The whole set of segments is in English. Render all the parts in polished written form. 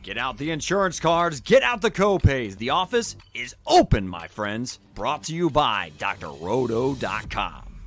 Get out the insurance cards, get out the copays. The office is open, my friends. Brought to you by drroto.com.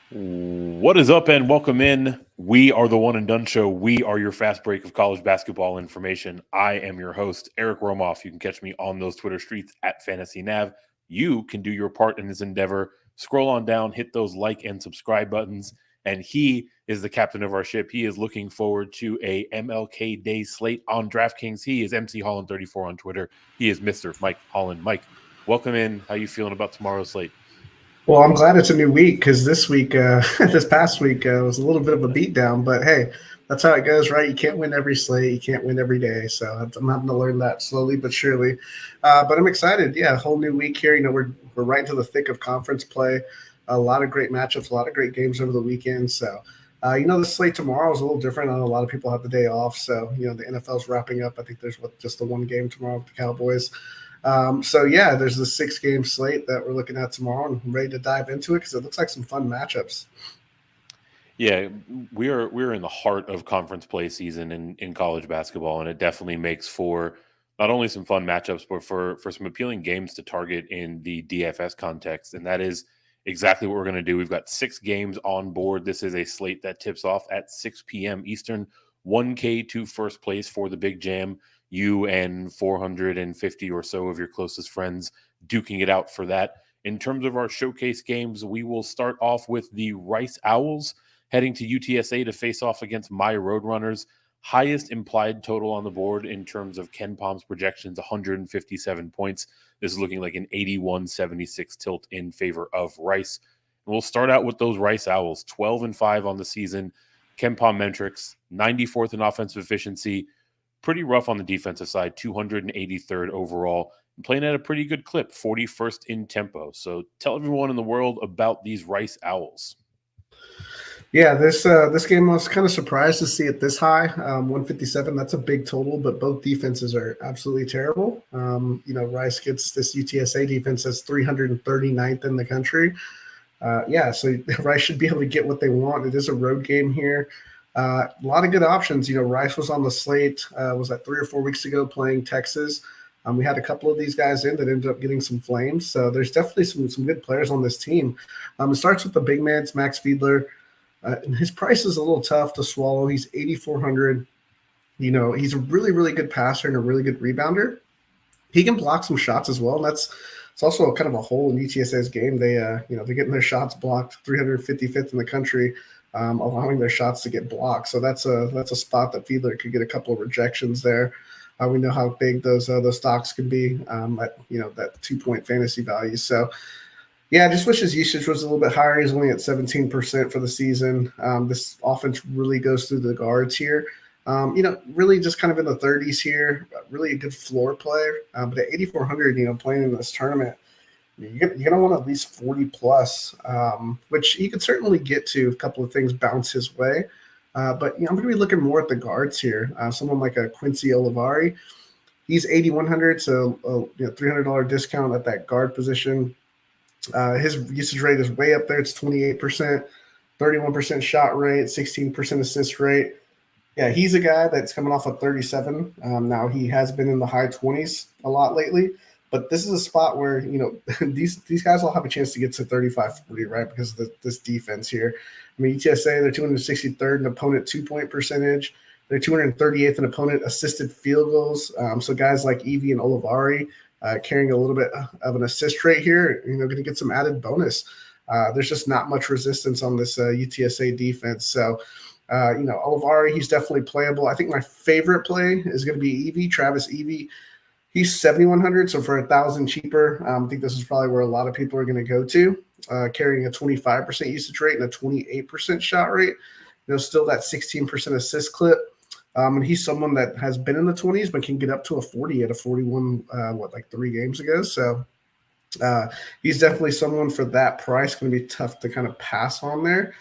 What is up, and welcome in. We are the One and Done Show. We are your fast break of college basketball information. I am your host, Eric Romoff. You can catch me on those Twitter streets at FantasyNav. You can do your part in this endeavor. Scroll on down, hit those like and subscribe buttons. And he is the captain of our ship. He is looking forward to a MLK Day slate on DraftKings. He is MC Holland34 on Twitter. He is Mr. Mike Holland. Mike, welcome in. How you feeling about tomorrow's slate? Well, I'm glad it's a new week because this week, this past week was a little bit of a beatdown. But hey, that's how it goes, right? You can't win every slate. You can't win every day. So I'm having to learn that slowly but surely. But I'm excited. Yeah, a whole new week here. You know, we're right into the thick of conference play. A lot of great matchups, a lot of great games over the weekend. So, the slate tomorrow is a little different. I know a lot of people have the day off. So, the NFL's wrapping up. I think there's just the one game tomorrow with the Cowboys. There's the 6-game slate that we're looking at tomorrow, and I'm ready to dive into it because it looks like some fun matchups. Yeah, we're in the heart of conference play season in college basketball, and it definitely makes for not only some fun matchups, but for some appealing games to target in the DFS context, and that is exactly what we're going to do. We've got 6 games on board. This is a slate that tips off at 6 p.m. Eastern. 1K to first place for the Big Jam. You and 450 or so of your closest friends duking it out for that. In terms of our showcase games, we will start off with the Rice Owls heading to UTSA to face off against my Roadrunners. Highest implied total on the board in terms of Ken Palm's projections, 157 points. This is looking like an 81-76 tilt in favor of Rice. And we'll start out with those Rice Owls, 12-5 on the season. Ken Palm metrics, 94th in offensive efficiency. Pretty rough on the defensive side, 283rd overall. And playing at a pretty good clip, 41st in tempo. So tell everyone in the world about these Rice Owls. Yeah, this game I was kind of surprised to see it this high, 157. That's a big total, but both defenses are absolutely terrible. Rice gets this UTSA defense that's 339th in the country. So Rice should be able to get what they want. It is a road game here. A lot of good options. Rice was on the slate, was that 3 or 4 weeks ago playing Texas. We had a couple of these guys in that ended up getting some flames. So there's definitely some good players on this team. It starts with the big man, it's Max Fiedler. His price is a little tough to swallow. He's 8,400. He's a really, really good passer and a really good rebounder. He can block some shots as well. And it's also kind of a hole in UTSA's game. They're getting their shots blocked, 355th in the country, allowing their shots to get blocked. So that's a spot that Fiedler could get a couple of rejections there. We know how big those stocks can be at that 2-point fantasy value. So. Yeah, I just wish his usage was a little bit higher. He's only at 17% for the season. This offense really goes through the guards here. Really just kind of in the 30s here. Really a good floor player. But at 8,400, playing in this tournament, you're going to want at least 40 plus, which he could certainly get to if a couple of things bounce his way. But I'm going to be looking more at the guards here. Someone like a Quincy Olivari, he's 8,100, so $300 discount at that guard position. His usage rate is way up there. It's 28%, 31% shot rate, 16% assist rate. Yeah, he's a guy that's coming off of 37. Now he has been in the high 20s a lot lately, but this is a spot where, these guys will have a chance to get to 35, 40, right? Because of this defense here. I mean, UTSA, they're 263rd in opponent 2-point percentage. They're 238th in opponent assisted field goals. So guys like Evie and Olivari, carrying a little bit of an assist rate here, going to get some added bonus. There's just not much resistance on this UTSA defense. So, Olivari, he's definitely playable. I think my favorite play is going to be Evie, Travis Evie. He's 7,100, so for 1,000 cheaper. I think this is probably where a lot of people are going to go to, carrying a 25% usage rate and a 28% shot rate. Still that 16% assist clip. And he's someone that has been in the 20s, but can get up to a 40 at a 41, 3 games ago. So he's definitely someone for that price. Going to be tough to kind of pass on there.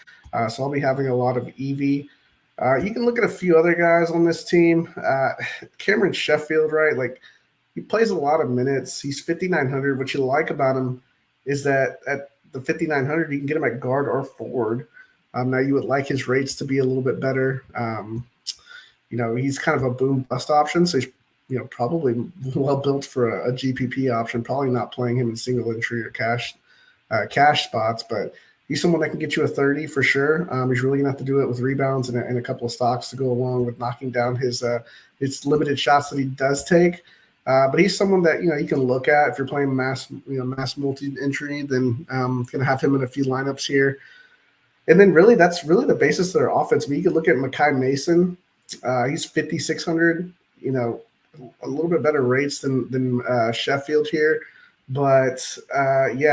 So I'll be having a lot of Evie. You can look at a few other guys on this team. Cameron Sheffield, right? Like, he plays a lot of minutes. He's 5,900. What you like about him is that at the 5,900, you can get him at guard or forward. Now you would like his rates to be a little bit better. He's kind of a boom bust option, so he's probably well built for a GPP option. Probably not playing him in single entry or cash spots, but he's someone that can get you a 30 for sure. He's really gonna have to do it with rebounds and a couple of stocks to go along with knocking down his limited shots that he does take. But he's someone that you can look at if you're playing mass multi entry. Then gonna have him in a few lineups here, and then really that's really the basis of their offense. I mean, you can look at Makai Mason. He's 5,600. A little bit better rates than Sheffield here, but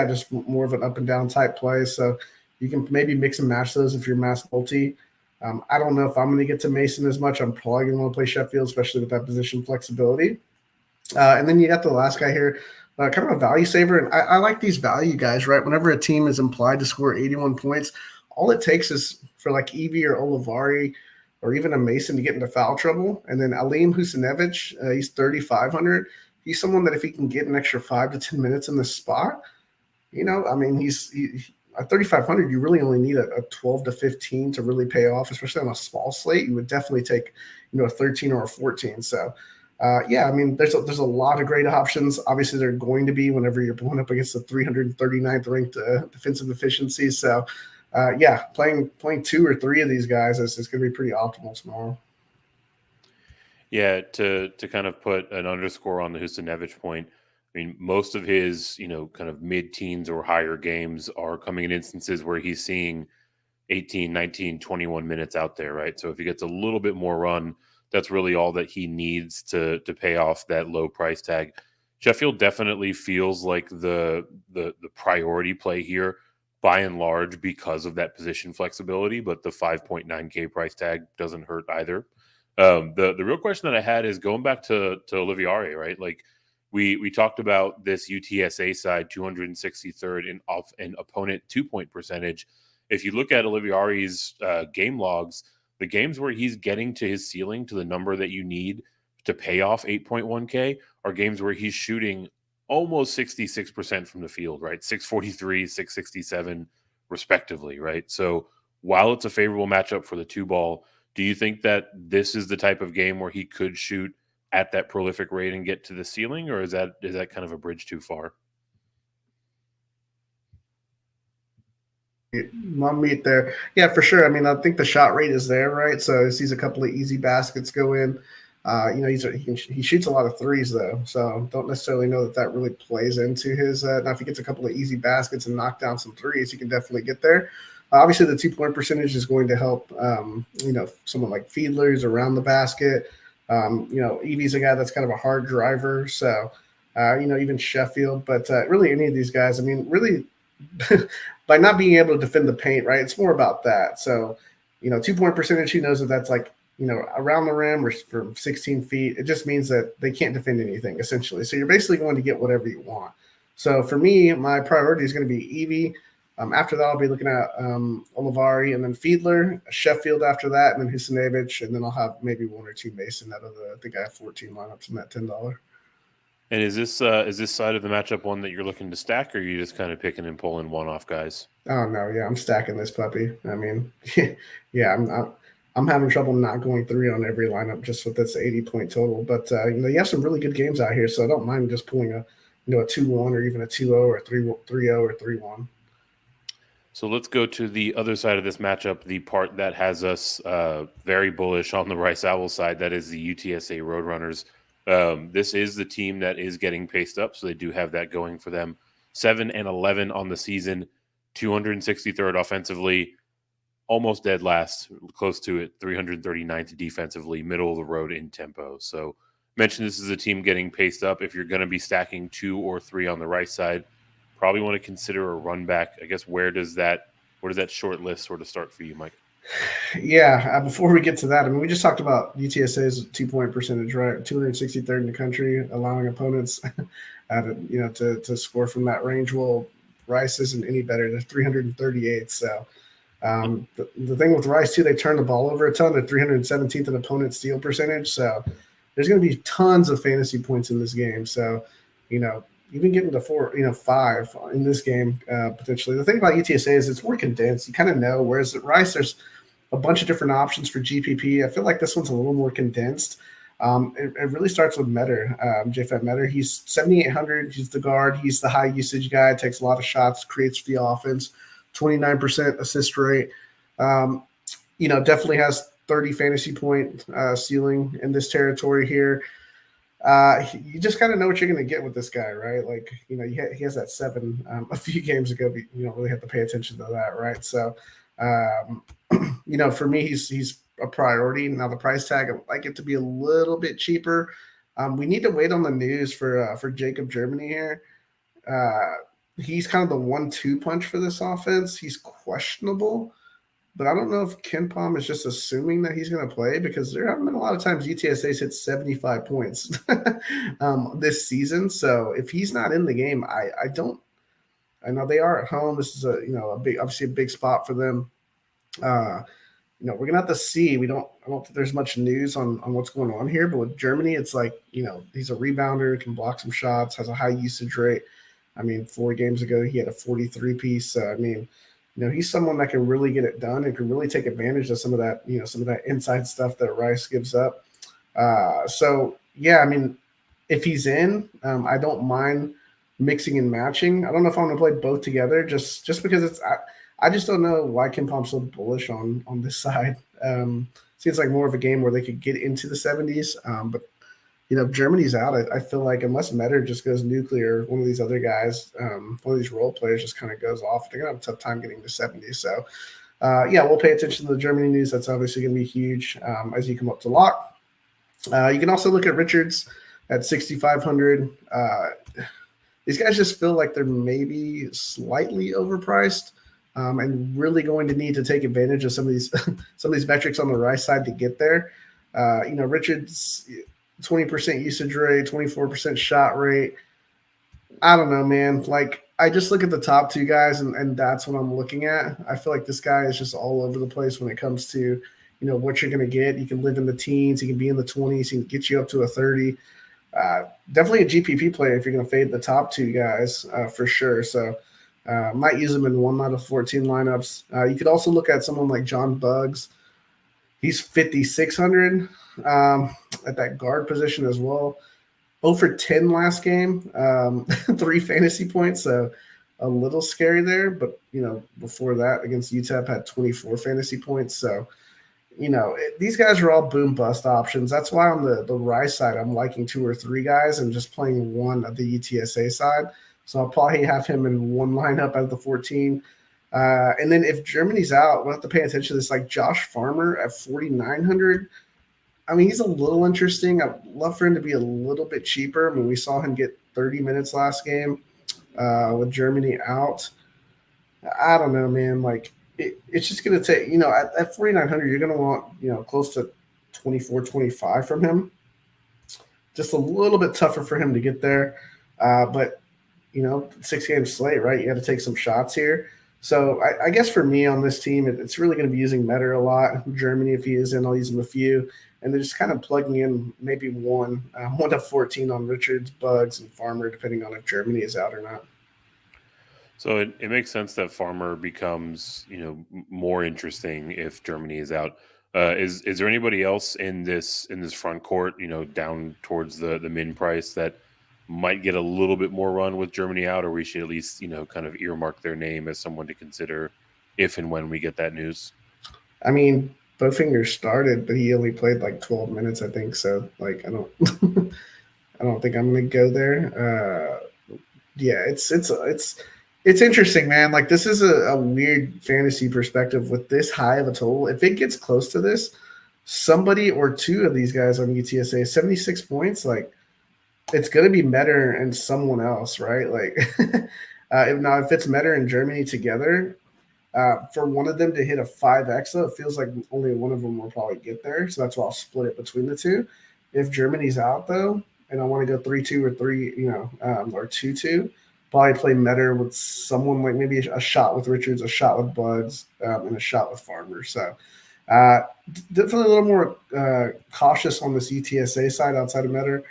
just more of an up and down type play. So you can maybe mix and match those if you're mass multi. I don't know if I'm going to get to Mason as much. I'm probably going to want to play Sheffield, especially with that position flexibility. And then you got the last guy here, kind of a value saver. And I like these value guys, right? Whenever a team is implied to score 81 points, all it takes is for like Evie or Olivari or even a Mason to get into foul trouble. And then Alim Husinevich, he's 3,500. He's someone that if he can get an extra 5 to 10 minutes in this spot, he's at 3,500, you really only need a 12 to 15 to really pay off, especially on a small slate. You would definitely take, a 13 or a 14. So, there's a lot of great options. Obviously, they're going to be whenever you're going up against the 339th ranked defensive efficiency. So, playing 2 or 3 of these guys is going to be pretty optimal tomorrow. Yeah, to kind of put an underscore on the Husinevich point, I mean, most of his, kind of mid-teens or higher games are coming in instances where he's seeing 18, 19, 21 minutes out there, right? So if he gets a little bit more run, that's really all that he needs to pay off that low price tag. Sheffield definitely feels like the priority play here by and large because of that position flexibility, but the 5.9K price tag doesn't hurt either. The real question that I had is going back to Olivieri, right? Like we talked about this UTSA side, 263rd in opponent 2-point percentage. If you look at Olivieri's game logs, the games where he's getting to his ceiling, to the number that you need to pay off 8.1K, are games where he's shooting almost 66% from the field, right? 643, 667, respectively, right? So while it's a favorable matchup for the 2-ball, do you think that this is the type of game where he could shoot at that prolific rate and get to the ceiling, or is that kind of a bridge too far? One meet there. Yeah, for sure. I mean, I think the shot rate is there, right? So he sees a couple of easy baskets go in. He shoots a lot of threes, though. So don't necessarily know that really plays into his. Now, if he gets a couple of easy baskets and knock down some threes, he can definitely get there. Obviously, the 2-point percentage is going to help, someone like Fiedler's around the basket. Evie's a guy that's kind of a hard driver. So, even Sheffield. But really any of these guys, I mean, really – by not being able to defend the paint, right? It's more about that. So, 2-point percentage, he knows that that's like, around the rim or from 16 feet. It just means that they can't defend anything, essentially. So you're basically going to get whatever you want. So for me, my priority is going to be Evie. After that, I'll be looking at Olivari and then Fiedler, Sheffield after that, and then Husinevich, and then I'll have maybe 1 or 2 Mason out of I think I have 14 lineups in that $10. And is this side of the matchup one that you're looking to stack, or are you just kind of picking and pulling one-off guys? Oh no, yeah, I'm stacking this puppy. I mean, yeah, I'm having trouble not going 3 on every lineup just with this 80-point total. But you have some really good games out here, so I don't mind just pulling a 2-1 or even a 2-0 or 3-0 or 3-1. So let's go to the other side of this matchup, the part that has us very bullish on the Rice Owls side. That is the UTSA Roadrunners. This is the team that is getting paced up, so they do have that going for them. 7-11 on the season, 263rd offensively, almost dead last, close to it, 339th defensively, middle of the road in tempo. So mentioned this is a team getting paced up. If you're going to be stacking 2 or 3 on the Rice side, probably want to consider a run back. I guess where does that short list sort of start for you, Mike? Yeah, before we get to that, I mean, we just talked about UTSA's 2-point percentage, right? 263rd in the country, allowing opponents to score from that range. Well, Rice isn't any better. They're 338th. So the thing with Rice, too, they turn the ball over a ton. They're 317th in opponent steal percentage. So there's going to be tons of fantasy points in this game. So, even getting to 5 in this game potentially. The thing about UTSA is it's more condensed. You kind of know, whereas at Rice, there's a bunch of different options for GPP. I feel like this one's a little more condensed. It really starts with Metter, JFAT Metter. He's 7,800. He's the guard. He's the high usage guy. Takes a lot of shots, creates the offense. 29% assist rate. Definitely has 30 fantasy point ceiling in this territory here. You just kind of know what you're going to get with this guy, right? Like, he has that 7 a few games ago, but you don't really have to pay attention to that, right? So, for me, he's a priority. Now the price tag, I'd like it to be a little bit cheaper. We need to wait on the news for Jacob Germany here. He's kind of the 1-2 punch for this offense. He's questionable, but I don't know if KenPom is just assuming that he's going to play, because there haven't been a lot of times UTSA's hit 75 points this season. So if he's not in the game, I know they are at home. This is obviously a big spot for them. We're gonna have to see. I don't think there's much news on what's going on here, but with Germany, it's like, he's a rebounder, can block some shots, has a high usage rate. 4 games ago he had a 43 piece. So he's someone that can really get it done and can really take advantage of some of that inside stuff that Rice gives up. If he's in, I don't mind mixing and matching. I don't know if I'm gonna play both together, just because I just don't know why KenPom's so bullish on this side. Seems like more of a game where they could get into the 70s. But if Germany's out, I feel like unless Metter just goes nuclear, one of these other guys, one of these role players just kind of goes off, they're going to have a tough time getting to 70s. So, we'll pay attention to the Germany news. That's obviously going to be huge as you come up to lock. You can also look at Richards at 6,500. These guys just feel like they're maybe slightly overpriced. And really going to need to take advantage of some of these metrics on the right side to get there. Richards, 20% usage rate, 24% shot rate. I don't know, man. Like, I just look at the top 2 guys, and that's what I'm looking at. I feel like this guy is just all over the place when it comes to, what you're going to get. You can live in the teens. He can be in the 20s. He can get you up to a 30. Definitely a GPP player if you're going to fade the top 2 guys for sure. So, might use him in 1 out of 14 lineups. You could also look at someone like John Buggs. He's 5,600 at that guard position as well. 0 for 10 last game, 3 fantasy points, so a little scary there. But, before that against UTEP had 24 fantasy points. So, these guys are all boom bust options. That's why on the Rice side, I'm liking 2 or 3 guys and just playing one of the UTSA side. So I'll probably have him in one lineup out of the 14. And then if Germany's out, we'll have to pay attention to this, like Josh Farmer at 4,900. He's a little interesting. I'd love for him to be a little bit cheaper. We saw him get 30 minutes last game with Germany out. I don't know, man. Like, it's just going to take, at 4,900, you're going to want, close to 24, 25 from him. Just a little bit tougher for him to get there. But 6-game slate, right? You got to take some shots here. So I guess for me on this team, it's really going to be using Metter a lot. Germany, if he is in, I'll use him a few. And they're just kind of plugging in maybe 1 to 14 on Richards, Buggs, and Farmer, depending on if Germany is out or not. So it makes sense that Farmer becomes, more interesting if Germany is out. Is there anybody else in this front court, down towards the min price that might get a little bit more run with Germany out, or we should at least, kind of earmark their name as someone to consider if and when we get that news? Bowfinger started, but he only played like 12 minutes, I think. So, like, I don't I don't think I'm going to go there. It's interesting, man. Like, this is a weird fantasy perspective with this high of a total. If it gets close to this, somebody or 2 of these guys on UTSA, 76 points, like, it's going to be Metter and someone else, right? Like, if it's Metter and Germany together, for one of them to hit a 5x, it feels like only one of them will probably get there. So that's why I'll split it between the 2. If Germany's out, though, and I want to go 3-2 or 3, or 2-2, probably play Metter with someone like maybe a shot with Richards, a shot with Buggs, and a shot with Farmer. So definitely a little more cautious on this UTSA side outside of Metter.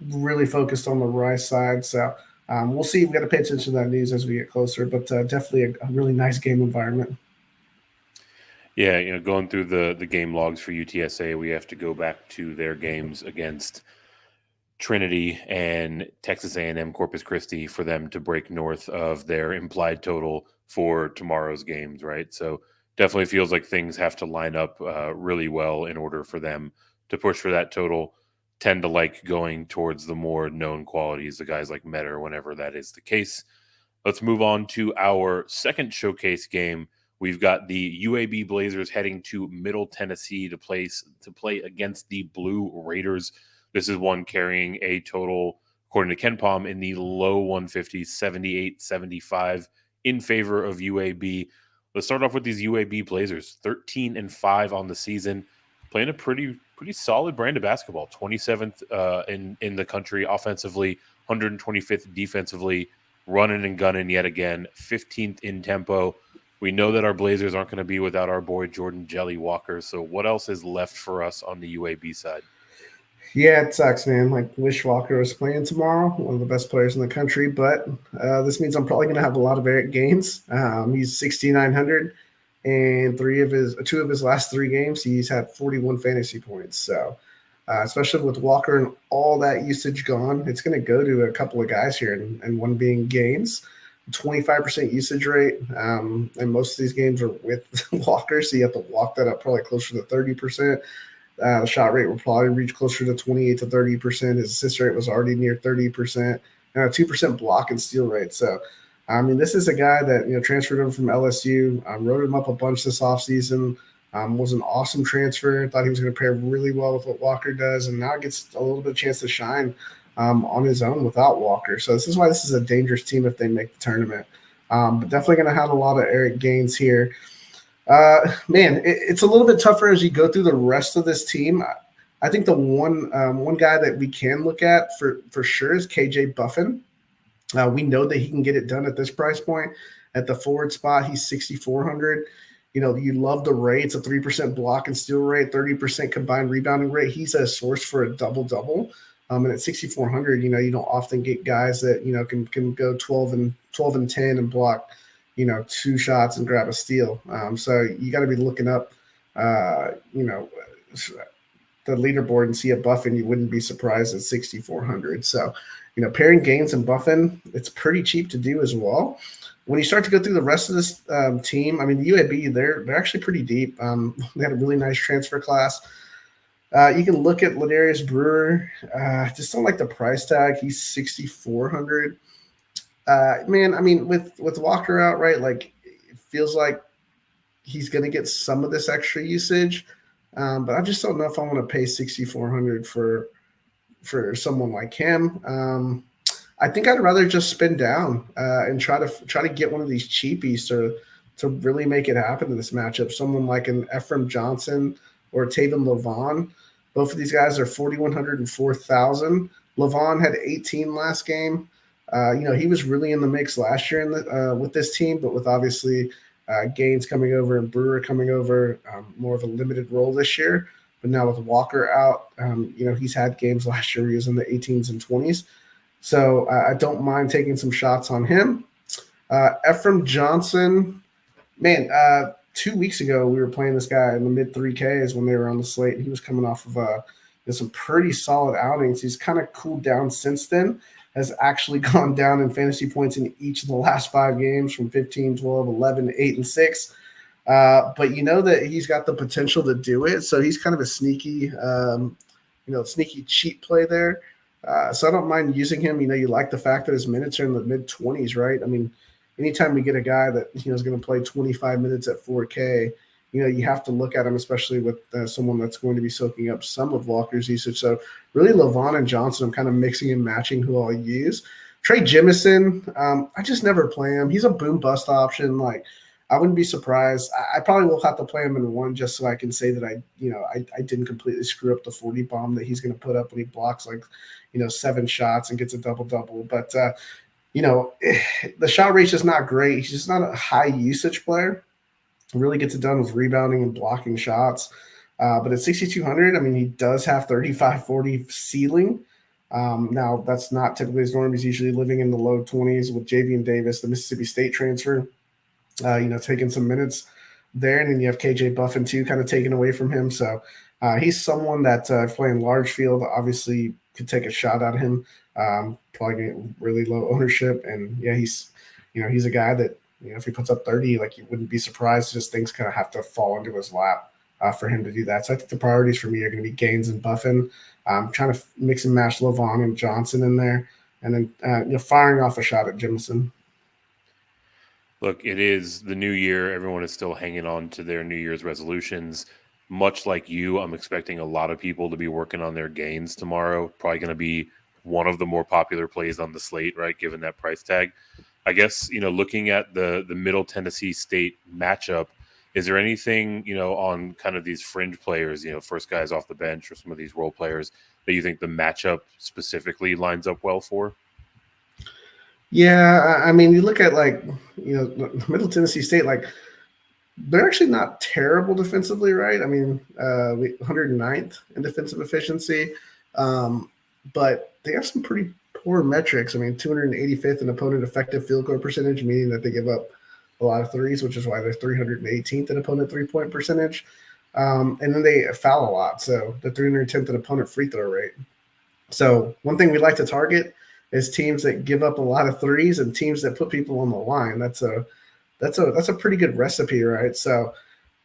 really focused on the Rice side. So we'll see. We've got to pay attention to that news as we get closer, but definitely a really nice game environment. Yeah, going through the game logs for UTSA, we have to go back to their games against Trinity and Texas A&M Corpus Christi for them to break north of their implied total for tomorrow's games, right? So definitely feels like things have to line up really well in order for them to push for that total. Tend to like going towards the more known qualities, the guys like Metter, whenever that is the case. Let's move on to our second showcase game. We've got the UAB Blazers heading to Middle Tennessee to play against the Blue Raiders. This is one carrying a total, according to KenPom, in the low 150s, 78, 75 in favor of UAB. Let's start off with these UAB Blazers, 13-5 on the season, playing a pretty solid brand of basketball. 27th in the country offensively, 125th defensively, running and gunning yet again, 15th in tempo. We know that our Blazers aren't going to be without our boy Jordan Jelly Walker. So what else is left for us on the UAB side? Yeah, it sucks, man. Like, wish Walker was playing tomorrow, one of the best players in the country. But this means I'm probably going to have a lot of Eric Gaines. He's 6,900, and two of his last three games, he's had 41 fantasy points. So, especially with Walker and all that usage gone, it's going to go to a couple of guys here, and one being Gaines. 25% usage rate, and most of these games are with Walker, so you have to walk that up probably closer to 30%. The shot rate will probably reach closer to 28 to 30%. His assist rate was already near 30%, and a 2% block and steal rate. So, I mean, this is a guy that transferred over from LSU. Wrote him up a bunch this offseason. Was an awesome transfer. Thought he was going to pair really well with what Walker does, and now gets a little bit of chance to shine on his own without Walker. So this is why this is a dangerous team if they make the tournament. But definitely going to have a lot of Eric Gaines here. Man, it's a little bit tougher as you go through the rest of this team. I think the one guy that we can look at for sure is KJ Buffin. We know that he can get it done at this price point. At the forward spot, he's 6,400. You love the rate. It's a 3% block and steal rate, 30% combined rebounding rate. He's a source for a double-double. And at 6,400, you don't often get guys that, can go 12 and 10 and block, 2 shots and grab a steal. So you got to be looking up, the leaderboard and see a Buffin. You wouldn't be surprised at 6,400. So, pairing Gaines and Buffin, it's pretty cheap to do as well. When you start to go through the rest of this team, I mean, the UAB, they're actually pretty deep. They had a really nice transfer class. You can look at Ladarius Brewer. Just don't like the price tag. He's 6,400. Man, I mean, with Walker out, right? Like, it feels like he's going to get some of this extra usage, but I just don't know if I want to pay 6,400 for someone like him. I think I'd rather just spin down and try to get one of these cheapies to really make it happen in this matchup. Someone like an Ephraim Johnson or Taven Levon. Both of these guys are 4,100 and 4,000. Levon had 18 last game. He was really in the mix last year with this team, but with obviously Gaines coming over and Brewer coming over, more of a limited role this year. But now with Walker out, he's had games last year where he was in the 18s and 20s. So I don't mind taking some shots on him. Ephraim Johnson, man, 2 weeks ago we were playing this guy in the mid 3Ks when they were on the slate. He was coming off of some pretty solid outings. He's kind of cooled down since then, has actually gone down in fantasy points in each of the last 5 games from 15, 12, 11, 8, and 6. But you know that he's got the potential to do it. So he's kind of a sneaky cheat play there. So I don't mind using him. You like the fact that his minutes are in the mid 20s, right? I mean, anytime we get a guy that is going to play 25 minutes at 4K, you have to look at him, especially with someone that's going to be soaking up some of Walker's usage. So really, Levon and Johnson, I'm kind of mixing and matching who I'll use. Trey Jemison, I just never play him. He's a boom bust option. Like, I wouldn't be surprised. I probably will have to play him in one just so I can say that I didn't completely screw up the 40 bomb that he's going to put up when he blocks 7 shots and gets a double-double. But, the shot rate's just not great. He's just not a high usage player. He really gets it done with rebounding and blocking shots. But at 6,200, I mean, he does have 35-40 ceiling. Now, that's not typically his norm. He's usually living in the low 20s with Javian Davis, the Mississippi State transfer, taking some minutes there. And then you have KJ Buffin, too, kind of taken away from him. So he's someone that playing large field obviously could take a shot at him, probably getting really low ownership. And, yeah, he's a guy that, if he puts up 30, like you wouldn't be surprised. Just things kind of have to fall into his lap for him to do that. So I think the priorities for me are going to be Gaines and Buffin. Trying to mix and match Lavon and Johnson in there, and then firing off a shot at Jemison. Look, it is the new year. Everyone is still hanging on to their New Year's resolutions. Much like you, I'm expecting a lot of people to be working on their gains tomorrow. Probably going to be one of the more popular plays on the slate, right, given that price tag. I guess, looking at the Middle Tennessee State matchup, is there anything, on kind of these fringe players, first guys off the bench or some of these role players that you think the matchup specifically lines up well for? Yeah, I mean, you look at Middle Tennessee State, they're actually not terrible defensively, right? I mean, 109th in defensive efficiency, but they have some pretty poor metrics. I mean, 285th in opponent effective field goal percentage, meaning that they give up a lot of threes, which is why they're 318th in opponent three-point percentage. And then they foul a lot, so the 310th in opponent free throw rate. So one thing we like to target is teams that give up a lot of threes and teams that put people on the line. That's a pretty good recipe, right? So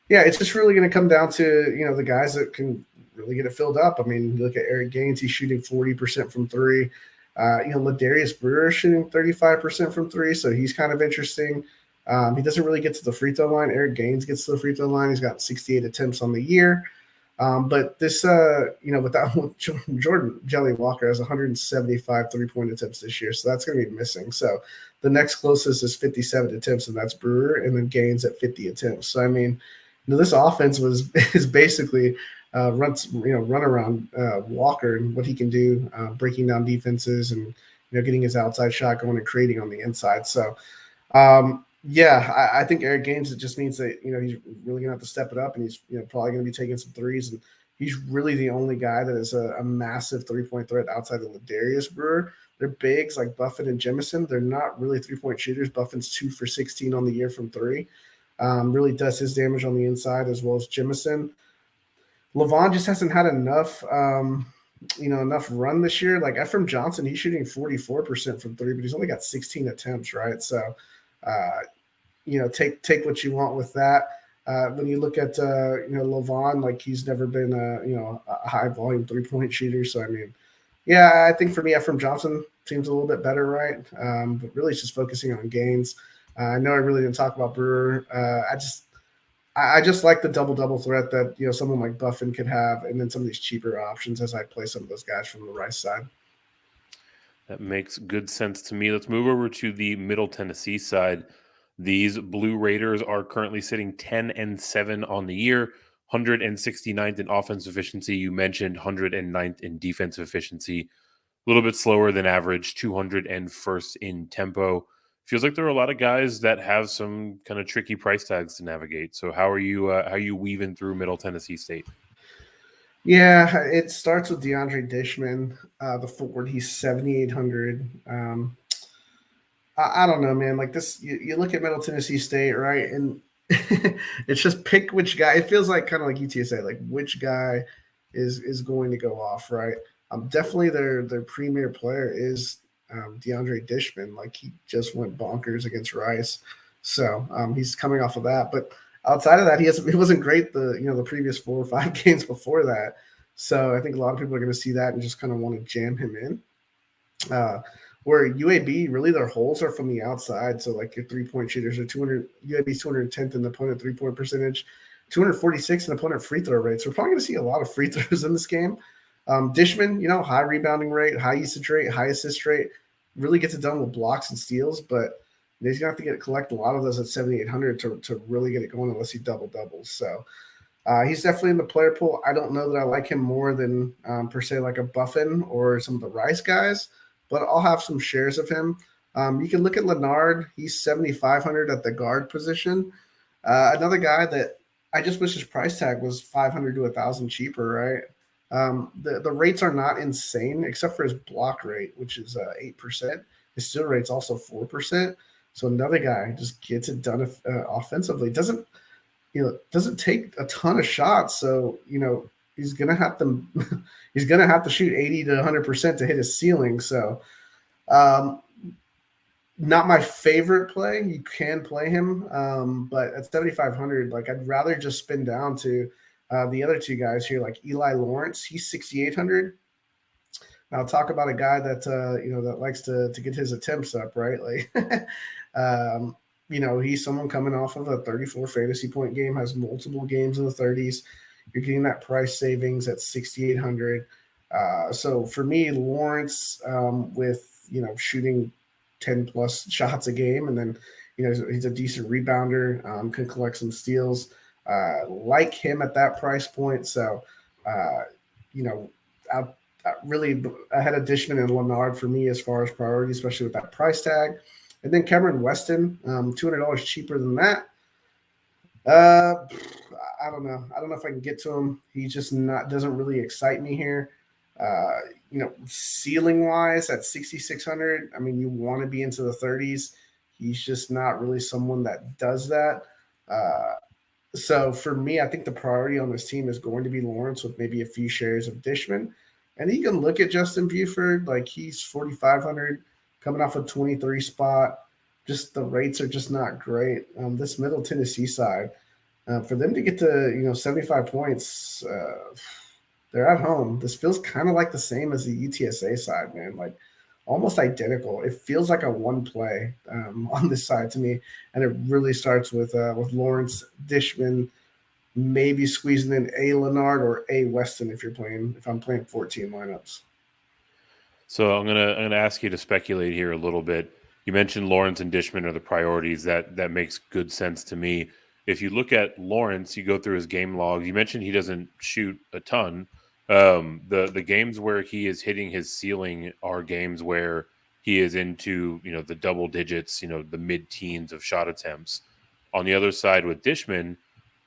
yeah, it's just really going to come down to the guys that can really get it filled up. I mean, you look at Eric Gaines, he's shooting 40% from three. Ladarius Brewer is shooting 35% from three, so he's kind of interesting. He doesn't really get to the free throw line. Eric Gaines gets to the free throw line. He's got 68 attempts on the year. But this, with Jordan Jelly Walker has 175 three-point attempts this year, so that's going to be missing. So the next closest is 57 attempts, and that's Brewer, and then Gaines at 50 attempts. So I mean, this offense is basically run around Walker and what he can do, breaking down defenses and getting his outside shot going and creating on the inside. So. Yeah, I think Eric Gaines, it just means that, he's really going to have to step it up, and he's, probably going to be taking some threes. And he's really the only guy that is a massive three-point threat outside of Ladarius Brewer. They're bigs like Buffin and Jemison. They're not really three-point shooters. Buffin's 2 for 16 on the year from three. Really does his damage on the inside as well as Jemison. Lavon just hasn't had enough run this year. Like Ephraim Johnson, he's shooting 44% from three, but he's only got 16 attempts, right? So, take what you want with that. When you look at Lavon, like he's never been a high volume 3-point shooter. So I mean, yeah, I think for me, Ephraim Johnson seems a little bit better, right? But really, it's just focusing on gains. I know I really didn't talk about Brewer. I just like the double threat that someone like Buffin could have, and then some of these cheaper options as I play some of those guys from the Rice side. That makes good sense to me. Let's move over to the Middle Tennessee side. These Blue Raiders are currently sitting 10-7 on the year, 169th in offensive efficiency. You mentioned 109th in defensive efficiency. A little bit slower than average, 201st in tempo. Feels like there are a lot of guys that have some kind of tricky price tags to navigate. So how are you weaving through Middle Tennessee State? Yeah, it starts with DeAndre Dishman, the forward. He's 7,800. I don't know, man. Like this, you look at Middle Tennessee State, right? And it's just pick which guy. It feels like kind of like UTSA, like which guy is going to go off, right? Definitely their premier player is DeAndre Dishman. Like he just went bonkers against Rice, so he's coming off of that. But outside of that, he wasn't great the previous 4 or 5 games before that. So I think a lot of people are going to see that and just kind of want to jam him in. Where UAB, really their holes are from the outside. So like your 3-point shooters are UAB's 210th in the opponent 3-point percentage, 246 in opponent free throw rate. So we're probably going to see a lot of free throws in this game. Dishman, high rebounding rate, high usage rate, high assist rate, really gets it done with blocks and steals, but he's going to have to collect a lot of those at 7,800 to really get it going unless he doubles. So he's definitely in the player pool. I don't know that I like him more than per se like a Buffin or some of the Rice guys, but I'll have some shares of him. You can look at Leonard. He's 7,500 at the guard position. Another guy that I just wish his price tag was 500 to 1,000 cheaper, right? The rates are not insane except for his block rate, which is 8%. His steal rate's also 4%. So another guy just gets it done offensively. Doesn't take a ton of shots. So he's gonna have to he's gonna have to shoot 80 to 100% to hit his ceiling. So not my favorite play. You can play him, but at 7,500, like I'd rather just spin down to the other two guys here, like Eli Lawrence. He's 6,800. Now I'll talk about a guy that that likes to get his attempts up, right? Like, he's someone coming off of a 34 fantasy point game, has multiple games in the 30s. You're getting that price savings at 6,800. So for me, Lawrence with shooting 10 plus shots a game, and then he's a decent rebounder, can collect some steals. Like him at that price point. So I really ahead of Dishman and Leonard for me as far as priority, especially with that price tag. And then Cameron Weston, $200 cheaper than that. I don't know. I don't know if I can get to him. He just doesn't really excite me here. Ceiling wise at 6,600, I mean, you want to be into the 30s. He's just not really someone that does that. So for me, I think the priority on this team is going to be Lawrence with maybe a few shares of Dishman. And you can look at Justin Buford, like he's 4,500 coming off a 23 spot. Just the rates are just not great. This Middle Tennessee side, for them to get to 75 points, they're at home. This feels kind of like the same as the UTSA side, man. Like almost identical. It feels like a one play on this side to me, and it really starts with Lawrence, Dishman, maybe squeezing in a Leonard or a Weston if I'm playing 14 lineups. So I'm gonna ask you to speculate here a little bit. You mentioned Lawrence and Dishman are the priorities. That makes good sense to me. If you look at Lawrence, you go through his game log. You mentioned he doesn't shoot a ton. The games where he is hitting his ceiling are games where he is into the double digits, the mid-teens of shot attempts. On the other side with Dishman,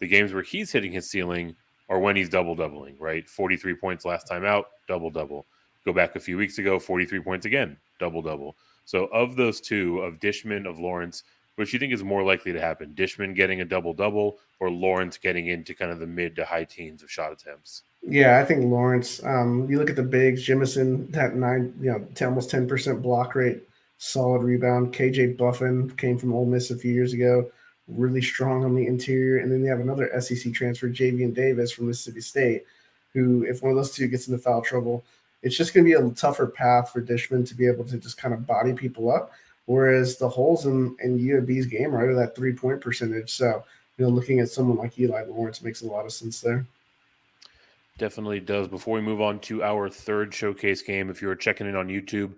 the games where he's hitting his ceiling are when he's double-doubling, right? 43 points last time out, double-double. Go back a few weeks ago, 43 points again, double-double. So of those two, of Dishman, of Lawrence, which you think is more likely to happen? Dishman getting a double-double or Lawrence getting into kind of the mid to high teens of shot attempts? Yeah, I think Lawrence. You look at the bigs, Jemison, that 10, almost 10% block rate, solid rebound. KJ Buffin came from Ole Miss a few years ago, really strong on the interior. And then they have another SEC transfer, Javian Davis from Mississippi State, who, if one of those two gets into foul trouble, it's just going to be a tougher path for Dishman to be able to just kind of body people up. Whereas the holes in UAB's game are at that 3-point percentage. So, looking at someone like Eli Lawrence makes a lot of sense there. Definitely does. Before we move on to our third showcase game, if you're checking in on YouTube,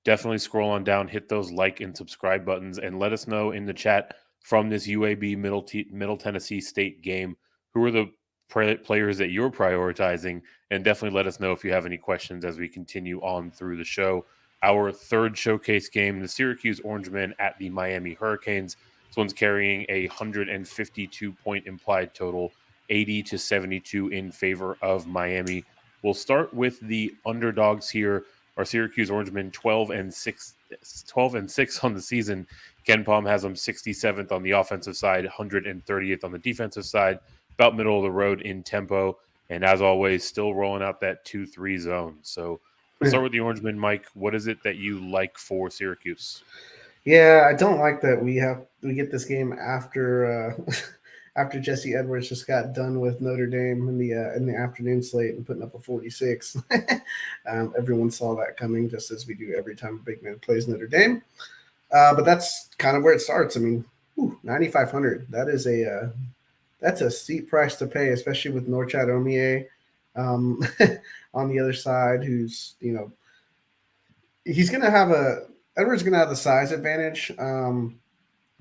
definitely scroll on down, hit those like and subscribe buttons, and let us know in the chat from this UAB Middle Tennessee State game, who are the players that you're prioritizing, and definitely let us know if you have any questions as we continue on through the show. Our third showcase game, the Syracuse Orangemen at the Miami Hurricanes. This one's carrying a 152-point implied total, 80 to 72 in favor of Miami. We'll start with the underdogs here. Our Syracuse Orangemen 12-6 on the season. Ken Palm has them 67th on the offensive side, 130th on the defensive side, about middle of the road in tempo. And as always, still rolling out that 2-3 zone. So let's start with the Orangemen, Mike. What is it that you like for Syracuse? Yeah, I don't like that we get this game after after Jesse Edwards just got done with Notre Dame in the afternoon slate and putting up a 46. Everyone saw that coming, just as we do every time a big man plays Notre Dame. But that's kind of where it starts. I mean, 9,500. That's a steep price to pay, especially with Norchad Omie on the other side, who's he's going to have Edwards going to have the size advantage.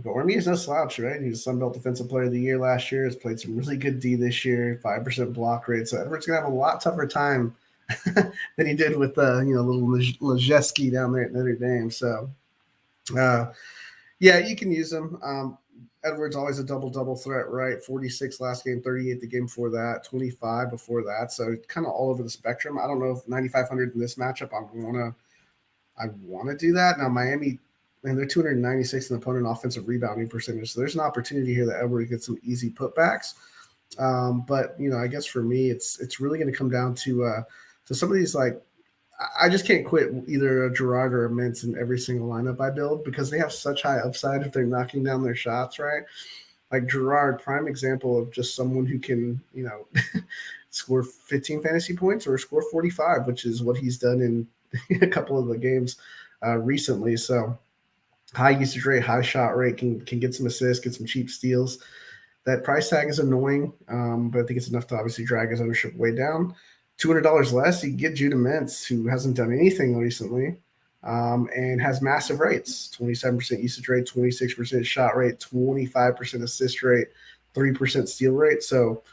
But Ormy is no slouch, right? He was Sun Belt Defensive Player of the Year last year. Has played some really good D this year, 5% block rate. So Edwards going to have a lot tougher time than he did with little Lejeski down there at Notre Dame. So, yeah, you can use him. Edwards always a double threat, right? 46 last game, 38 the game before that, 25 before that. So kind of all over the spectrum. I don't know if 9,500 in this matchup, I want to do that. Now Miami, and they're 296 in opponent offensive rebounding percentage. So there's an opportunity here that Edwards gets some easy putbacks. But I guess for me, it's really going to come down to some of these, like, I just can't quit either a Gerard or a Mintz in every single lineup I build because they have such high upside if they're knocking down their shots, right? Like Gerard, prime example of just someone who can, score 15 fantasy points or score 45, which is what he's done in a couple of the games recently. So high usage rate, high shot rate, can get some assists, get some cheap steals. That price tag is annoying, but I think it's enough to obviously drag his ownership way down. $200 less, you get Judah Mintz, who hasn't done anything recently, and has massive rates: 27% usage rate, 26% shot rate, 25% assist rate, 3% steal rate. So,